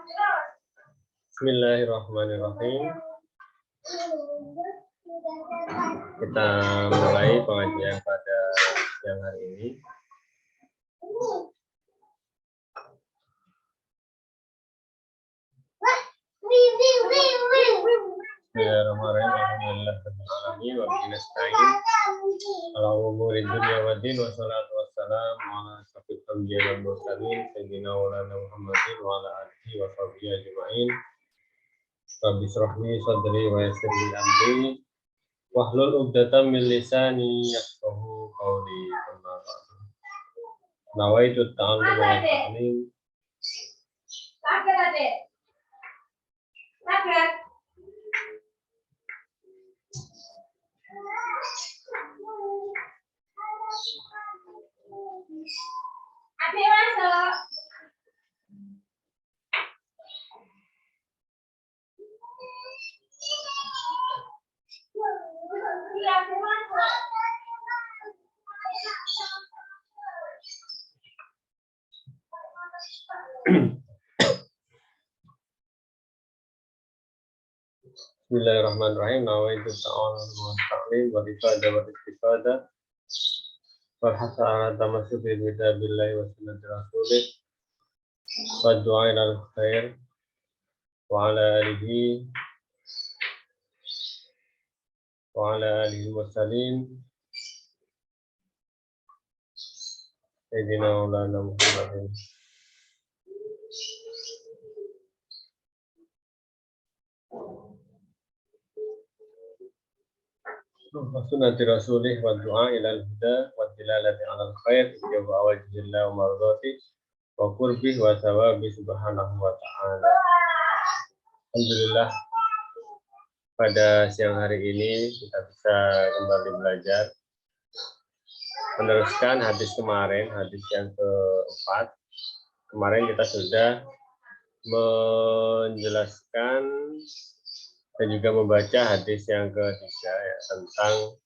Bismillahirrahmanirrahim. Kita mulai pengajian pada siang hari ini. Bismillahirrahmanirrahim. Alhamdulillah wa bihi nasta'in. Ala umuri dunya wa din wa salatu wassalamu ala asyrafil anbiya'i wal mursalin sayyidina Maulana Muhammadin wa ala alihi wa sahbihi ajma'in. Rabbi shrah li sadri wa yassir li amri wahlul 'uqdatam min lisani yafqahu qawli. Nawaitu ta'allum wa ta'lim. Bismillahirrahmanirrahim. Nawaitu ta'allum wa ta'lim wa ifadah wa istifadah wal hasa ala tamassuki bi kitabillahi wa sunnati rasulih wa du'a ila al-khair wa ala alihi mursalin sayyidina Maulana Muhammadin. Sunnati rasulih wa du'a ilal huda wa dilalati alal khair wa wajhillah wa mardati wa qurbih wa thawabi subhanahu wa ta'ala. Alhamdulillah, pada siang hari ini kita bisa kembali belajar meneruskan hadis kemarin, hadis yang keempat. Kemarin kita sudah menjelaskan dan juga membaca hadis yang ketiga ya, tentang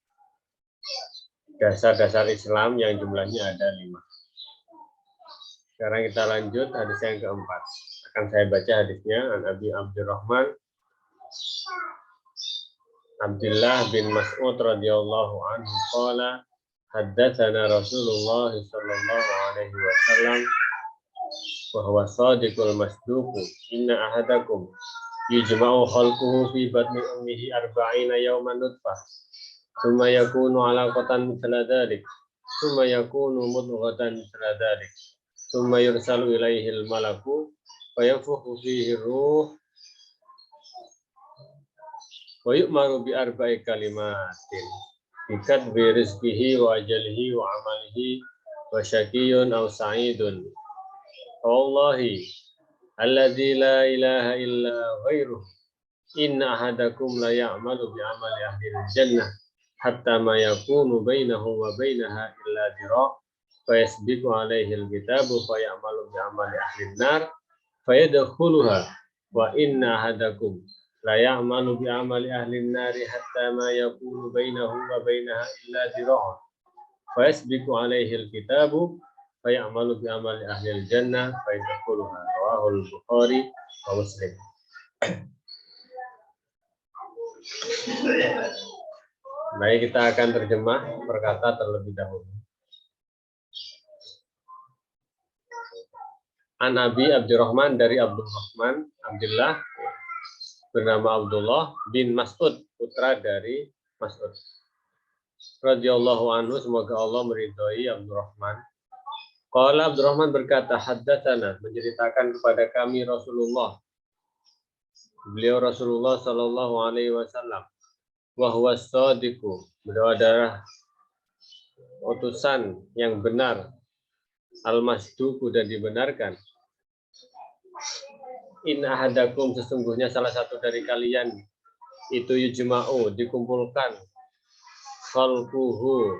dasar-dasar Islam yang jumlahnya ada 5. Sekarang kita lanjut hadis yang keempat. Akan saya baca hadisnya. An Abi Abdurrahman Abdullah bin Mas'ud radhiyallahu anhu qala haddatsana Rasulullah sallallahu alaihi wasallam wa huwa shadiqul masduq inna ahadakum yujma'u khalquhu fi batni ummihi 40 yawman nutfah thumma yakunu 'alaqatan mithla dhalik thumma yakunu mudghatan mithla dhalik thumma yursalu ilaihi al-malaku fa yanfukhu fihi ruh wa yu'maru bi 4 kalimatin bi kadbi rizqihi wa ajalihi wa amalihi wa syaqiyyun aw sa'idun. Wallahi alladzi la ilaha illa ghairuh inna ahadakum la ya'malu bi amali ahli jannah hatta ma yakunu bainahu wa bainaha illa dira' fa yasbiqu alaihi alkitabu fa ya'malu bi amali ahli nar fa yadkhuluha wa inna ahadakum la ya'malu bi amali ahli nar hatta ma yakunu bainahu wa bainaha illa dira' fa yasbiqu alaihi alkitabu fa ya'malu bi amali ahli jannah fa yadkhuluha. Rawahul Bukhari wa Muslim. Baik, kita akan terjemah perkata terlebih dahulu. An Abi Abdurrahman, dari Abdurrahman Abdullah bernama Abdullah bin Mas'ud, putra dari Mas'ud radhiyallahu anhu, semoga Allah meridhai Abdurrahman. Qala Abdurrahman berkata, haddatsana, menceritakan kepada kami Rasulullah. Beliau Rasulullah sallallahu alaihi wasallam. Wa huwa shadiqu, beliau adalah utusan yang benar, al-masduqu, dan dibenarkan. In ahadakum, sesungguhnya salah satu dari kalian itu yujma'u, dikumpulkan, khalquhu,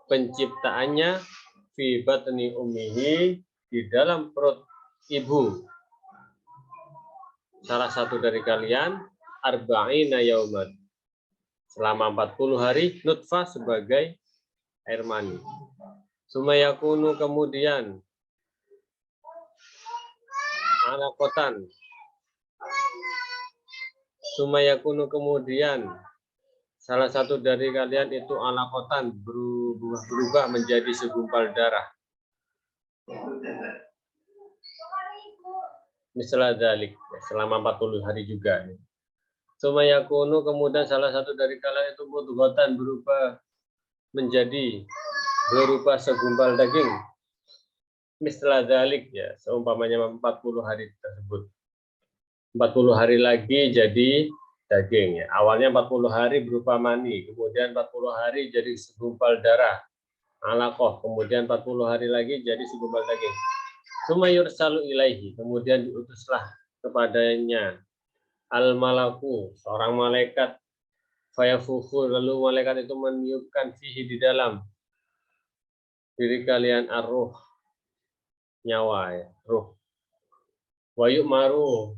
penciptaannya, fi batni ummihi, di dalam perut ibu salah satu dari kalian, 40 yauman, selama 40 hari, nutfah, sebagai air mani. Sumayakunu, kemudian alakotan. Sumayakunu kemudian salah satu dari kalian itu alakotan berubah menjadi segumpal darah. Misalnya dalik selama 40 hari juga. Sumayakunu kemudian salah satu dari kalian itu mudghatan berupa segumpal daging. Misalnya dalik ya, seumpamanya 40 hari tersebut. 40 hari lagi jadi daging ya. Awalnya 40 hari berupa mani, kemudian 40 hari jadi segumpal darah. Alaqah, kemudian 40 hari lagi jadi segumpal daging. Sumayursalu ilaihi, kemudian diutuslah kepadanya al-malaku, seorang malaikat, fayafuhu, lalu malaikat itu meniupkan fihi di dalam diri kalian ar-ruh, nyawa ya, ruh. Wa yu'maru,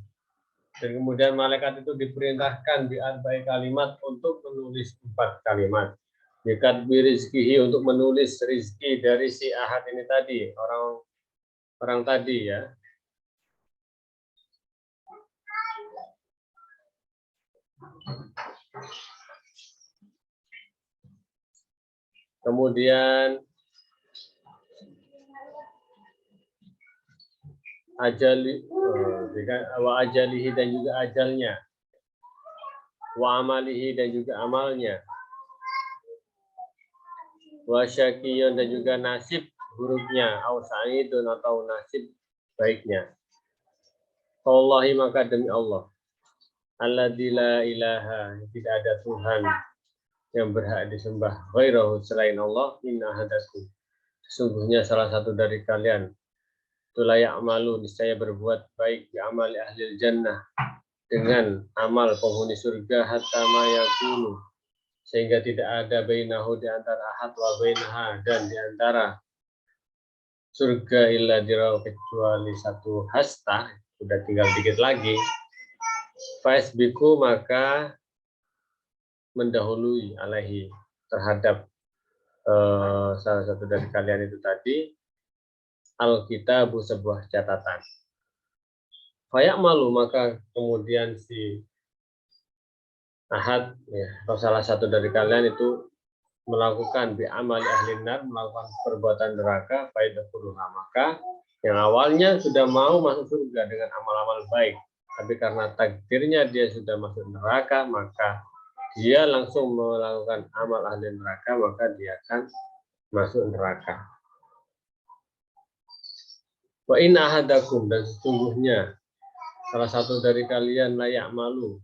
dan kemudian malaikat itu diperintahkan bi'arba'i kalimat untuk menulis 4 kalimat. Bikat birizkihi, untuk menulis rizki dari si Ahad ini tadi, orang tadi ya. Kemudian wa ajalihi, dan juga ajalnya, wa amalihi, dan juga amalnya, wa syakiyun, dan juga nasib buruknya, au sa'idun, atau nasib baiknya. Wallahi, maka demi Allah, alladzi la ilaha, tidak ada Tuhan yang berhak disembah ghairahu, selain Allah, inna hadakum, sesungguhnya salah satu dari kalian itu layak malu, niscaya berbuat baik di amal ahli jannah, dengan amal penghuni surga, hatta ma yakunu, sehingga tidak ada bainahu, di antara ahad, wa bainaha, dan di antara surga, illa dirau, kecuali satu hasta, sudah tinggal dikit lagi. Faisbiku, maka mendahului alaihi, terhadap salah satu dari kalian itu tadi, Alkitabu, sebuah catatan. Fayak malu, maka kemudian si Ahad ya, atau salah satu dari kalian itu melakukan bi'amali ahli nar, melakukan perbuatan neraka, faidahuluha, maka yang awalnya sudah mau masuk surga dengan amal-amal baik, tapi karena takdirnya dia sudah masuk neraka, maka dia langsung melakukan amal ahli neraka, maka dia akan masuk neraka. Wa inna ahadakum, dan sesungguhnya salah satu dari kalian layak malu,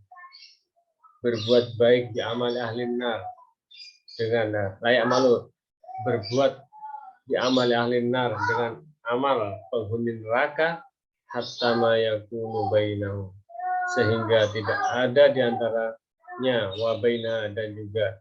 berbuat baik di amal ahli nar, dengan layak malu berbuat di amal ahli nar dengan amal penghuni neraka, hatta ma yakunu bainahu, sehingga tidak ada di antaranya, wa baina, dan juga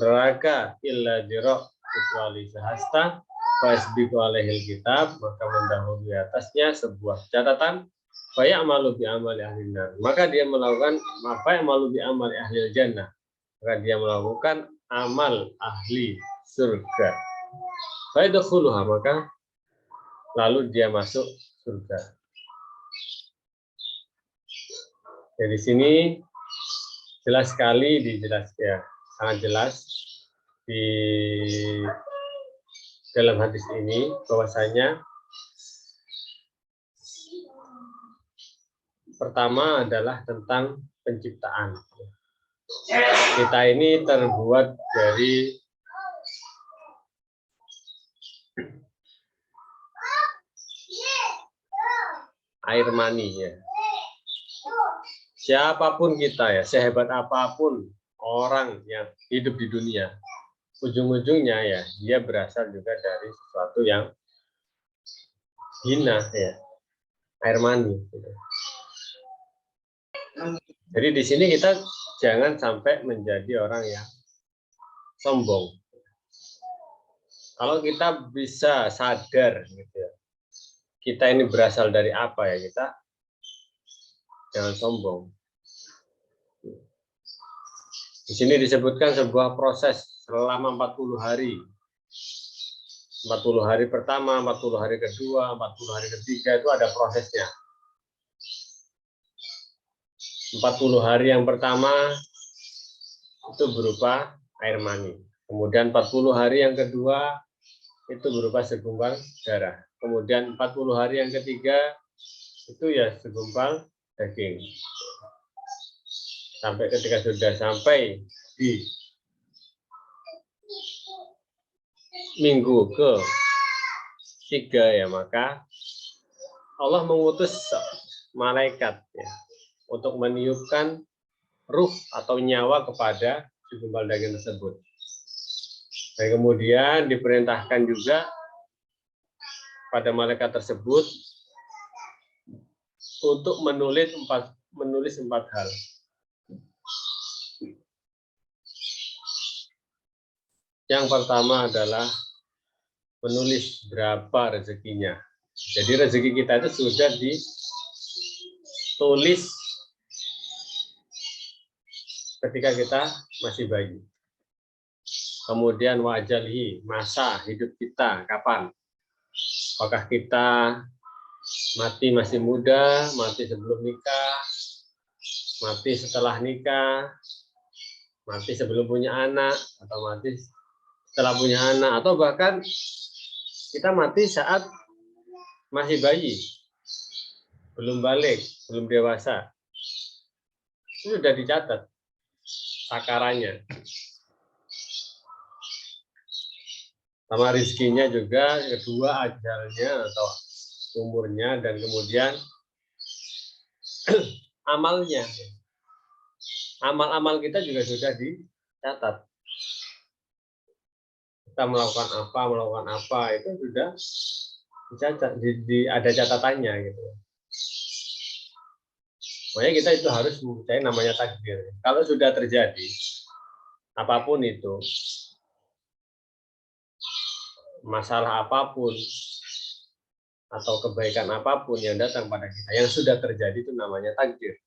neraka, illa jira, kecuali sehasta, fasbiqu alaihil kitab, maka mendahului atasnya sebuah catatan, fayamalu bi amali ahli nar, maka dia melakukan apa yang malu bi amali ahli jannah, maka dia melakukan amal ahli surga. Fayadkhuluha, maka lalu dia masuk surga. Jadi sini jelas sekali dijelaskan, ya, sangat jelas di dalam hadis ini bahwasanya pertama adalah tentang penciptaan. Kita ini terbuat dari air mani ya. Siapapun kita ya, sehebat apapun orang yang hidup di dunia, ujung-ujungnya ya dia berasal juga dari sesuatu yang hina ya, air mani. Jadi di sini kita jangan sampai menjadi orang yang sombong. Kalau kita bisa sadar gitu ya, kita ini berasal dari apa ya, kita jangan sombong. Di sini disebutkan sebuah proses selama 40 hari. 40 hari pertama, 40 hari kedua, 40 hari ketiga, itu ada prosesnya. 40 hari yang pertama itu berupa air mani. Kemudian 40 hari yang kedua itu berupa segumpal darah. Kemudian 40 hari yang ketiga itu ya segumpal daging. Sampai ketika sudah sampai di minggu ke-3 ya, maka Allah mengutus malaikat ya, untuk meniupkan ruh atau nyawa kepada segumpal daging tersebut. Dan kemudian diperintahkan juga pada malaikat tersebut untuk menulis empat hal. Yang pertama adalah menulis berapa rezekinya. Jadi rezeki kita itu sudah ditulis ketika kita masih bayi. Kemudian wajalihi, masa hidup kita kapan? Apakah kita mati masih muda, mati sebelum nikah, mati setelah nikah, mati sebelum punya anak, atau mati setelah punya anak, atau bahkan kita mati saat masih bayi, belum balik, belum dewasa. Itu sudah dicatat takarannya. Sama rizkinya juga, kedua ajalnya atau umurnya, dan kemudian amalnya. Amal-amal kita juga sudah dicatat. Kita melakukan apa, itu sudah dicatat, ada catatannya gitu. Makanya kita itu harus mempercayai namanya takdir. Kalau sudah terjadi, apapun itu, masalah apapun, atau kebaikan apapun yang datang pada kita, yang sudah terjadi itu namanya takdir.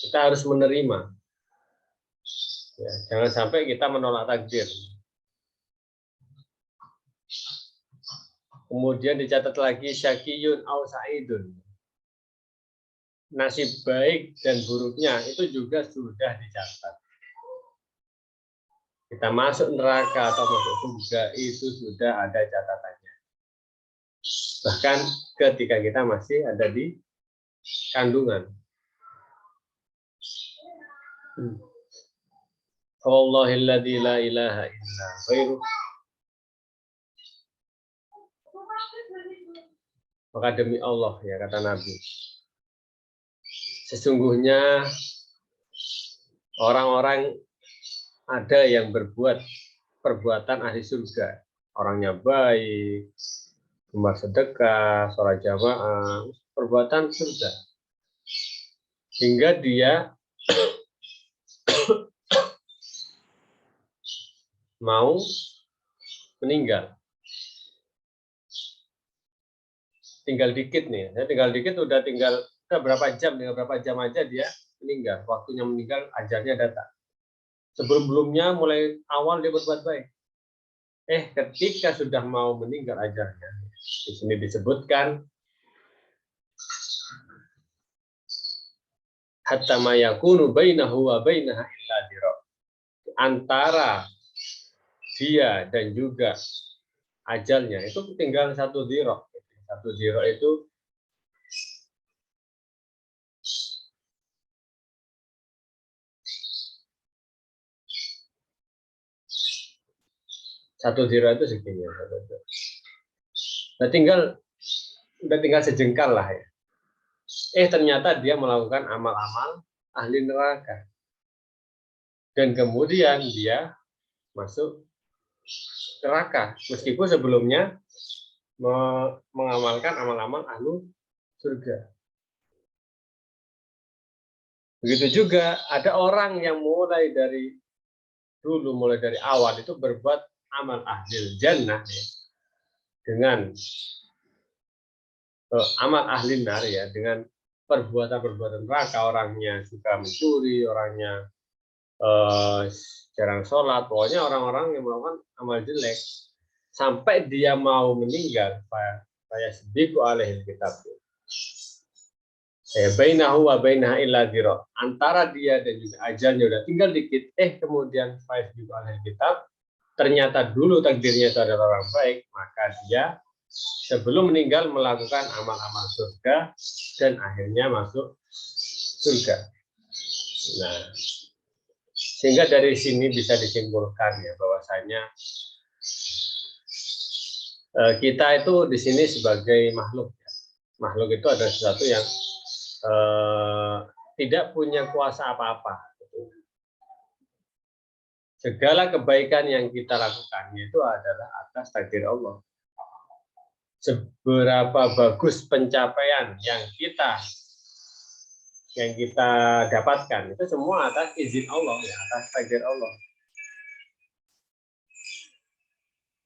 Kita harus menerima. Ya, jangan sampai kita menolak takdir. Kemudian dicatat lagi syakiyun au sa'idun. Nasib baik dan buruknya itu juga sudah dicatat. Kita masuk neraka atau masuk surga itu sudah ada catatannya. Bahkan ketika kita masih ada di kandungan. Wallahilladzi la ilaha illa ghairuh. Maka demi Allah ya kata Nabi, sesungguhnya orang-orang ada yang berbuat perbuatan ahli surga, orangnya baik, gemar sedekah, sholat jamaah, perbuatan surga, hingga dia mau meninggal. Tinggal dikit nih, tinggal dikit udah berapa jam aja dia meninggal. Waktunya meninggal, ajalnya datang. Sebelum-belumnya mulai awal dia berbuat baik. Ketika sudah mau meninggal ajalnya, di sini disebutkan hatta ma yakunu bainahu wa bainaha illa dira. Antara dia dan juga ajalnya itu tinggal 1 dhira. 1 dhira itu 1 dhira itu segini. Udah tinggal sejengkal lah ya. Ternyata dia melakukan amal-amal ahli neraka. Dan kemudian dia masuk neraka. Meskipun sebelumnya mengamalkan amal-amal ahli surga. Begitu juga ada orang yang mulai dari awal itu berbuat amal ahli jannah ya, dengan amal ahli nar ya, dengan perbuatan-perbuatan neraka, orangnya suka mencuri, orangnya jarang sholat, pokoknya orang-orang yang melakukan amal jelek sampai dia mau meninggal, saya sedikit alih kitab. Bainahu wa bainaha illa dzira. Antara dia dan juga ajalnya udah tinggal dikit. Kemudian juga ahli kitab ternyata dulu takdirnya itu adalah orang baik, maka dia sebelum meninggal melakukan amal-amal surga dan akhirnya masuk surga. Nah, sehingga dari sini bisa disimpulkan ya bahwasanya kita itu di sini sebagai makhluk. Makhluk itu adalah sesuatu yang tidak punya kuasa apa-apa. Segala kebaikan yang kita lakukan itu adalah atas takdir Allah. Seberapa bagus pencapaian yang kita dapatkan itu semua atas izin Allah, ya, atas takdir Allah.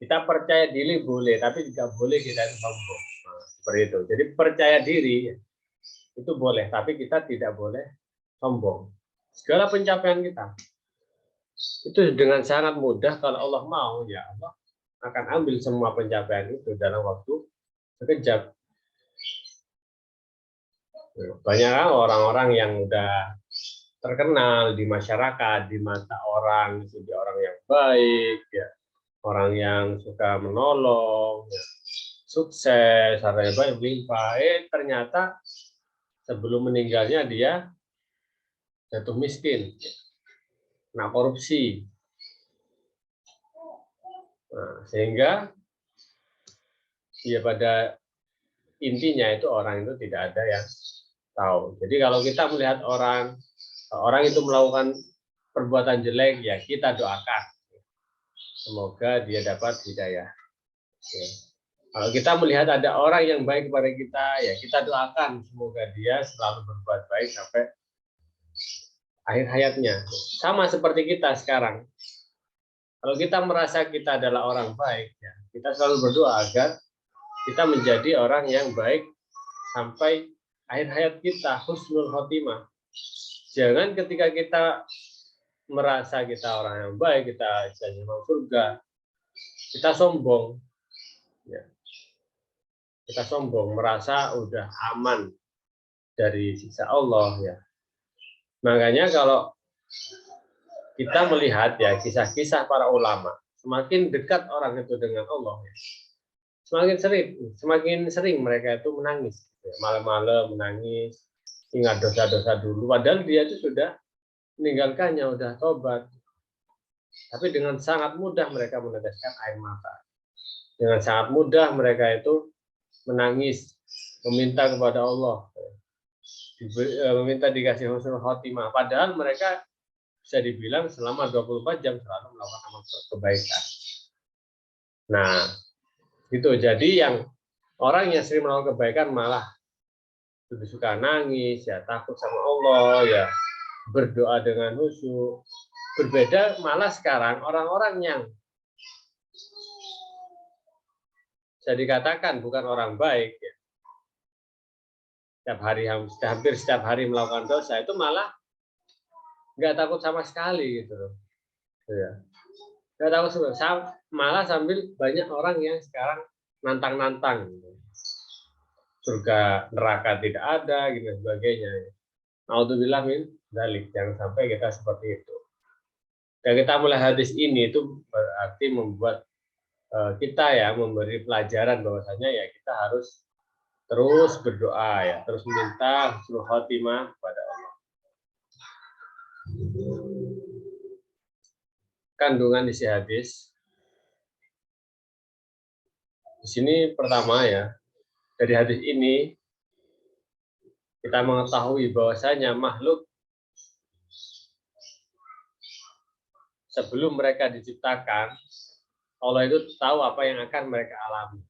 Kita percaya diri boleh, tapi tidak boleh kita sombong. Nah, seperti itu. Jadi percaya diri itu boleh, tapi kita tidak boleh sombong. Segala pencapaian kita itu dengan sangat mudah kalau Allah mau, ya Allah akan ambil semua pencapaian itu dalam waktu sekejap. Banyak orang-orang yang udah terkenal di masyarakat, di mata orang, itu dia orang yang baik, ya, orang yang suka menolong, ya, sukses, hartanya banyak, melimpah. Ternyata sebelum meninggalnya dia jatuh miskin, kena korupsi. Nah, sehingga ya pada intinya itu orang itu tidak ada yang tahu. Jadi kalau kita melihat orang itu melakukan perbuatan jelek, ya kita doakan. Semoga dia dapat hidayah. Ya. Kalau kita melihat ada orang yang baik kepada kita, ya kita doakan semoga dia selalu berbuat baik sampai akhir hayatnya. Sama seperti kita sekarang. Kalau kita merasa kita adalah orang baik, ya, kita selalu berdoa agar kita menjadi orang yang baik sampai akhir hayat kita, husnul khotimah. Jangan ketika kita merasa kita orang yang baik, kita istilahnya mau surga, kita sombong. Ya. Kita sombong, merasa udah aman dari siksa Allah, ya. Makanya kalau kita melihat ya kisah-kisah para ulama, semakin dekat orang itu dengan Allah, ya, semakin sering mereka itu menangis, malam-malam menangis, ingat dosa-dosa dulu, padahal dia itu sudah meninggalkannya, udah tobat. Tapi dengan sangat mudah mereka meneteskan air mata. Dengan sangat mudah mereka itu menangis, meminta kepada Allah, meminta dikasih husnul khotimah. Padahal mereka bisa dibilang selama 24 jam selalu melakukan amal kebaikan. Nah, itu jadi yang orang yang sering melakukan kebaikan malah lebih suka nangis, ya takut sama Allah, ya berdoa dengan khusyuk. Berbeda malah sekarang orang-orang yang bisa dikatakan bukan orang baik, ya, hampir setiap hari melakukan dosa, itu malah nggak takut sama sekali gitu loh. Ya. Nggak takut sama, malah sambil banyak orang yang sekarang nantang-nantang. Gitu. Surga neraka tidak ada, gitu sebagainya. Naudzubillah min dzalik, jangan sampai kita seperti itu. Dan kita mulai hadis ini itu berarti membuat kita ya memberi pelajaran bahwasanya ya kita harus terus berdoa, ya terus minta husnul khotimah kepada Allah. Kandungan isi hadis di sini pertama ya, dari hadis ini kita mengetahui bahwasanya makhluk sebelum mereka diciptakan, Allah itu tahu apa yang akan mereka alami.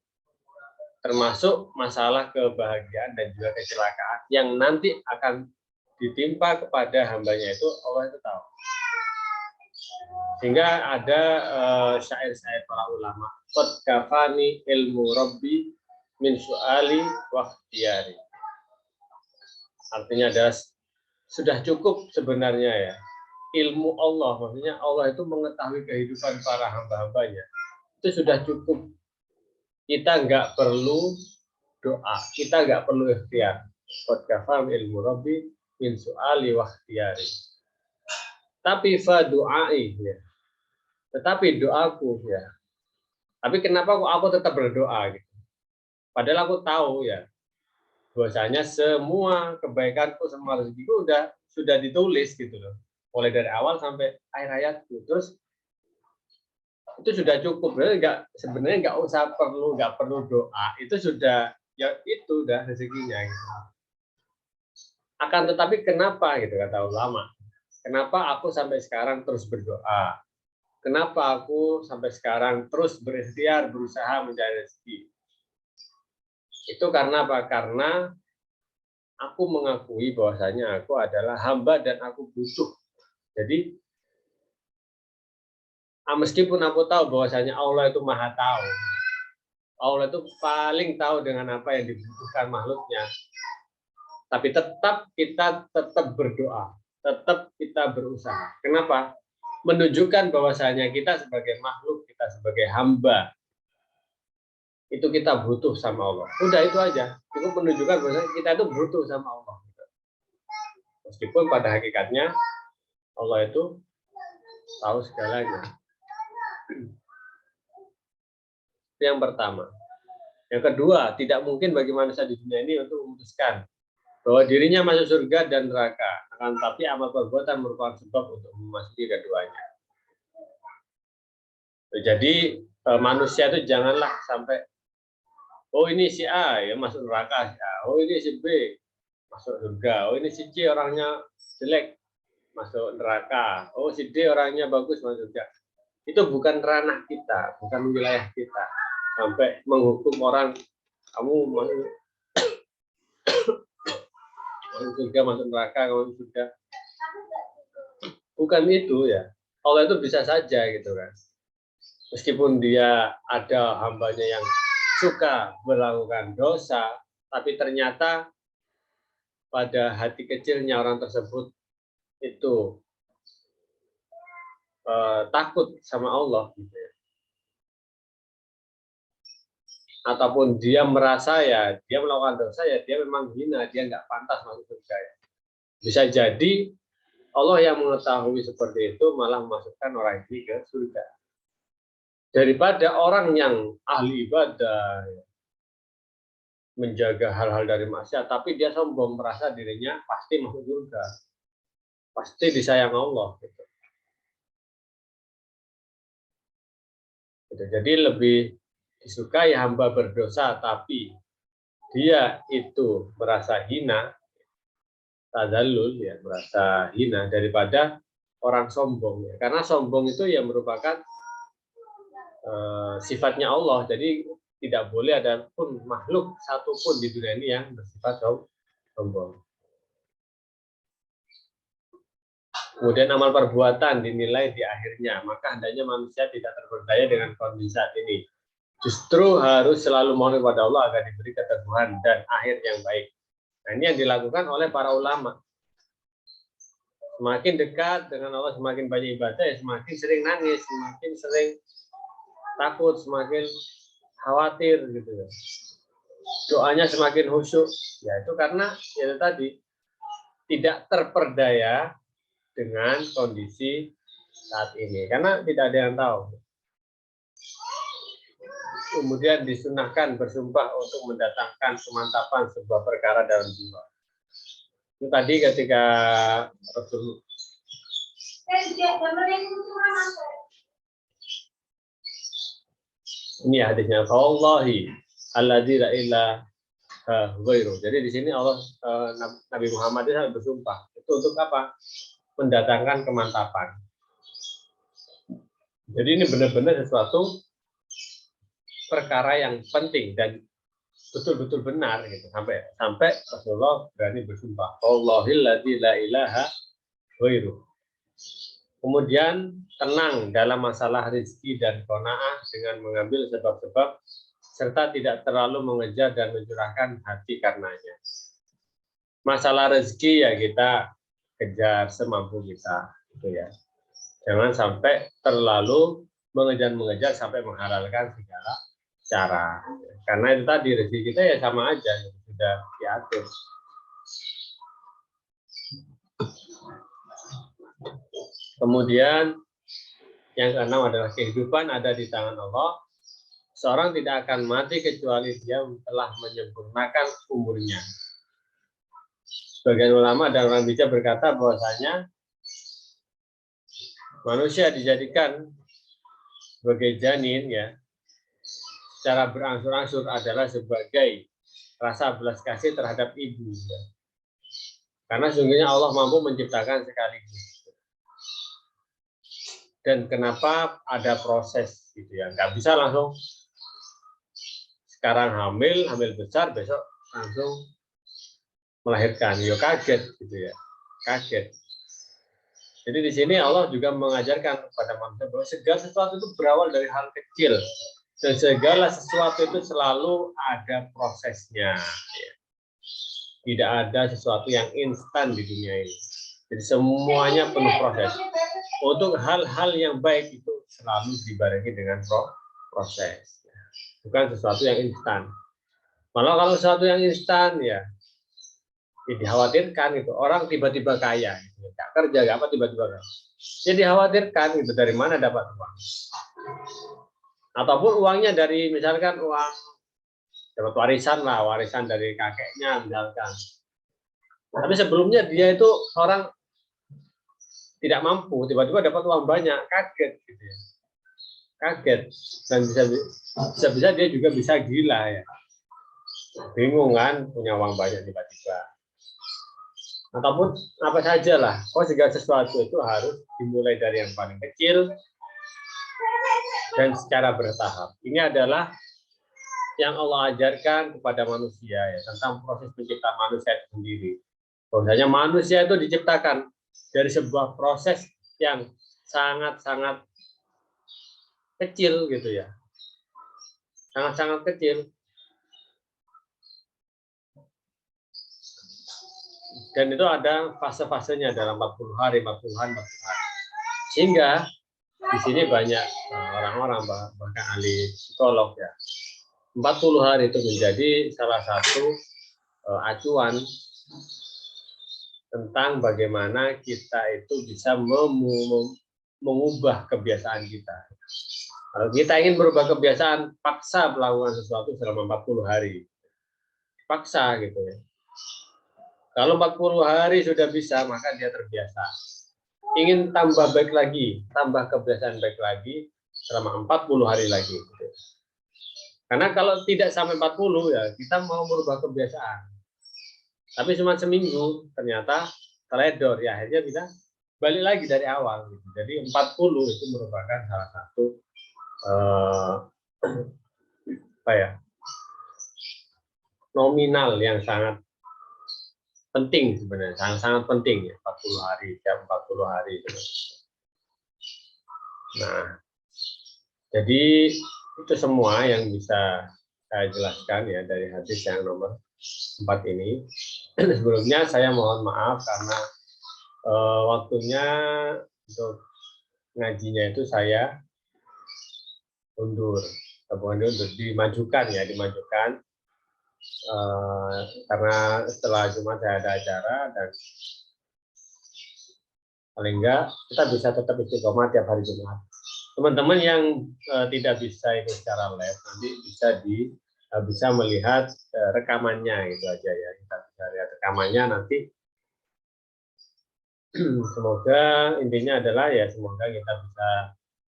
Termasuk masalah kebahagiaan dan juga kecelakaan yang nanti akan ditimpa kepada hambanya itu Allah itu tahu. Sehingga ada syair-syair para ulama, qad kafani ilmu rabbi min su'ali wa ikhtiyari. Artinya adalah sudah cukup sebenarnya ya ilmu Allah, maksudnya Allah itu mengetahui kehidupan para hamba-hambanya, itu sudah cukup. Kita nggak perlu doa, kita nggak perlu ikhtiar. qad kafam ilmu rabbi min su'ali wa ikhtiyari. Tapi fa du'ai ya. Tetapi doaku ya. Tapi kenapa kok aku tetap berdoa gitu? Padahal aku tahu ya bahwasanya semua kebaikanku, semua rezekiku sudah ditulis gitu loh. Mulai dari awal sampai akhir hayatku. Terus itu sudah cukup. Sebenarnya nggak perlu doa. Itu sudah ya itu udah rezekinya gitu. Akan tetapi kenapa gitu kata ulama? Kenapa aku sampai sekarang terus berdoa? Kenapa aku sampai sekarang terus berikhtiar berusaha mencari rezeki? Itu karena apa? Karena aku mengakui bahwasanya aku adalah hamba dan aku butuh. Jadi meskipun aku tahu bahwasanya Allah itu Maha tahu, Allah itu paling tahu dengan apa yang dibutuhkan makhluknya. Tapi tetap berdoa, tetap kita berusaha. Kenapa? Menunjukkan bahwasanya kita sebagai makhluk, kita sebagai hamba, itu kita butuh sama Allah. Udah itu aja. Cukup menunjukkan bahwa kita itu butuh sama Allah. Meskipun pada hakikatnya Allah itu tahu segalanya. Itu yang pertama. Yang kedua, tidak mungkin bagi manusia di dunia ini untuk memutuskan bahwa dirinya masuk surga dan neraka. Akan tetapi amal perbuatan merupakan sebab untuk memasuki keduanya. Jadi manusia itu janganlah sampai oh ini si A ya masuk neraka si A. Oh ini si B masuk surga. Oh ini si C orangnya jelek masuk neraka. Oh si D orangnya bagus masuk surga. Itu bukan ranah kita, bukan wilayah kita. Sampai menghukum orang kamu masuk surga masuk neraka, kamu surga. Bukan itu ya. Allah itu bisa saja gitu kan. Meskipun dia ada hambanya yang suka melakukan dosa, tapi ternyata pada hati kecilnya orang tersebut itu takut sama Allah gitu ya. Ataupun dia merasa ya dia melakukan dosa ya dia memang hina, dia nggak pantas masuk surga ya. Bisa jadi Allah yang mengetahui seperti itu malah memasukkan orang ini ke surga daripada orang yang ahli ibadah menjaga hal-hal dari maksiat, tapi dia sombong merasa dirinya pasti masuk surga, pasti disayang Allah. Gitu. Jadi lebih disukai hamba berdosa, tapi dia itu merasa hina, tadzallul ya, merasa hina daripada orang sombong. Ya. Karena sombong itu ya merupakan sifatnya Allah. Jadi tidak boleh ada pun makhluk satupun di dunia ini yang bersifat sombong. Kemudian amal perbuatan dinilai di akhirnya, maka hendaknya manusia tidak terperdaya dengan kondisi saat ini. Justru harus selalu mohon kepada Allah agar diberi keteguhan dan akhir yang baik. Nah, ini yang dilakukan oleh para ulama. Semakin dekat dengan Allah, semakin banyak ibadah, ya semakin sering nangis, semakin sering takut, semakin khawatir gitu ya. Doanya semakin khusyuk. Ya itu karena ya itu tadi tidak terperdaya dengan kondisi saat ini karena tidak ada yang tahu. Kemudian disunahkan bersumpah untuk mendatangkan kemantapan sebuah perkara dalam jiwa. Itu tadi ketika Rasul ini hadisnya Allahi alladzi la ilaha ghairu. Jadi di sini Allah Nabi Muhammad itu bersumpah. Itu untuk apa? Mendatangkan kemantapan. Jadi ini benar-benar sesuatu perkara yang penting dan betul-betul benar gitu sampai Rasulullah berani bersumpah Allahilladzi la ilaha ghairu. Kemudian tenang dalam masalah rezeki dan qanaah dengan mengambil sebab-sebab serta tidak terlalu mengejar dan mencurahkan hati karenanya. Masalah rezeki ya kita kejar semampu kita gitu ya. Jangan sampai terlalu mengejar sampai menghalalkan segala cara. Karena itu tadi rezeki kita ya sama aja sudah diatur. Kemudian yang keenam adalah kehidupan ada di tangan Allah. Seorang tidak akan mati kecuali dia telah menyempurnakan umurnya. Sebagian ulama dan orang bijak berkata bahwasanya manusia dijadikan sebagai janin ya, secara berangsur-angsur adalah sebagai rasa belas kasih terhadap ibu. Ya. Karena sungguhnya Allah mampu menciptakan sekaligus. Dan kenapa ada proses gitu ya? Nggak bisa langsung sekarang hamil besar, besok langsung melahirkan. Ya kaget gitu ya, kaget. Jadi di sini Allah juga mengajarkan kepada manusia bahwa segala sesuatu itu berawal dari hal kecil. Dan segala sesuatu itu selalu ada prosesnya. Ya. Tidak ada sesuatu yang instan di dunia ini. Jadi semuanya penuh proses. Untuk hal-hal yang baik itu selalu dibarengi dengan proses. Bukan sesuatu yang instan. Malah kalau sesuatu yang instan ya dikhawatirkan itu orang tiba-tiba kaya, gitu. Gak kerja, gak apa tiba-tiba kaya. Ya dikhawatirkan itu dari mana dapat uang. Ataupun uangnya dari misalkan uang dapat warisan lah, warisan dari kakeknya misalkan. Tapi sebelumnya dia itu orang tidak mampu, tiba-tiba dapat uang banyak, kaget gitu ya. Kaget dan bisa dia juga bisa gila ya. Bingung kan punya uang banyak tiba-tiba. Ataupun apa saja lah, segala sesuatu itu harus dimulai dari yang paling kecil dan secara bertahap. Ini adalah yang Allah ajarkan kepada manusia ya, tentang proses penciptaan manusia itu sendiri. Bahwasanya manusia itu diciptakan dari sebuah proses yang sangat-sangat kecil gitu ya. Sangat-sangat kecil. Dan itu ada fase-fasenya dalam 40 hari, 40 hari, 40 hari. Sehingga di sini banyak orang-orang bahkan ahli psikolog ya. 40 hari itu menjadi salah satu acuan tentang bagaimana kita itu bisa mengubah kebiasaan kita. Kalau kita ingin berubah kebiasaan, paksa melakukan sesuatu selama 40 hari. Paksa gitu ya. Kalau 40 hari sudah bisa, maka dia terbiasa. Ingin tambah baik lagi, tambah kebiasaan baik lagi selama 40 hari lagi. Gitu. Karena kalau tidak sampai 40 ya, kita mau merubah kebiasaan. Tapi cuma seminggu, ternyata teledor, ya akhirnya bisa balik lagi dari awal. Gitu. Jadi 40 itu merupakan salah satu nominal yang sangat penting sebenarnya, sangat penting ya, 40 hari, tiap 40 hari. Nah, jadi itu semua yang bisa saya jelaskan ya dari hadis yang nomor 4 ini. Sebelumnya saya mohon maaf karena waktunya untuk ngajinya itu saya undur, dimajukan ya, dimajukan karena setelah Jumat saya ada acara dan paling enggak kita bisa tetap istiqomah tiap hari Jumat. Teman-teman yang tidak bisa itu secara live nanti bisa melihat rekamannya itu aja ya, kita bisa lihat rekamannya nanti. Semoga intinya adalah ya semoga kita bisa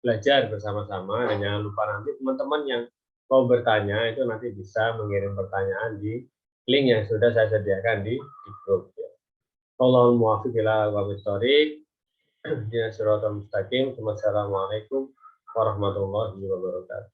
belajar bersama-sama dan jangan lupa nanti teman-teman yang mau bertanya itu nanti bisa mengirim pertanyaan di link yang sudah saya sediakan di grup ya. Allahumma muwaffiq ila aqwamit thoriq. Shiratal mustaqim. Wassalamualaikum warahmatullahi wabarakatuh.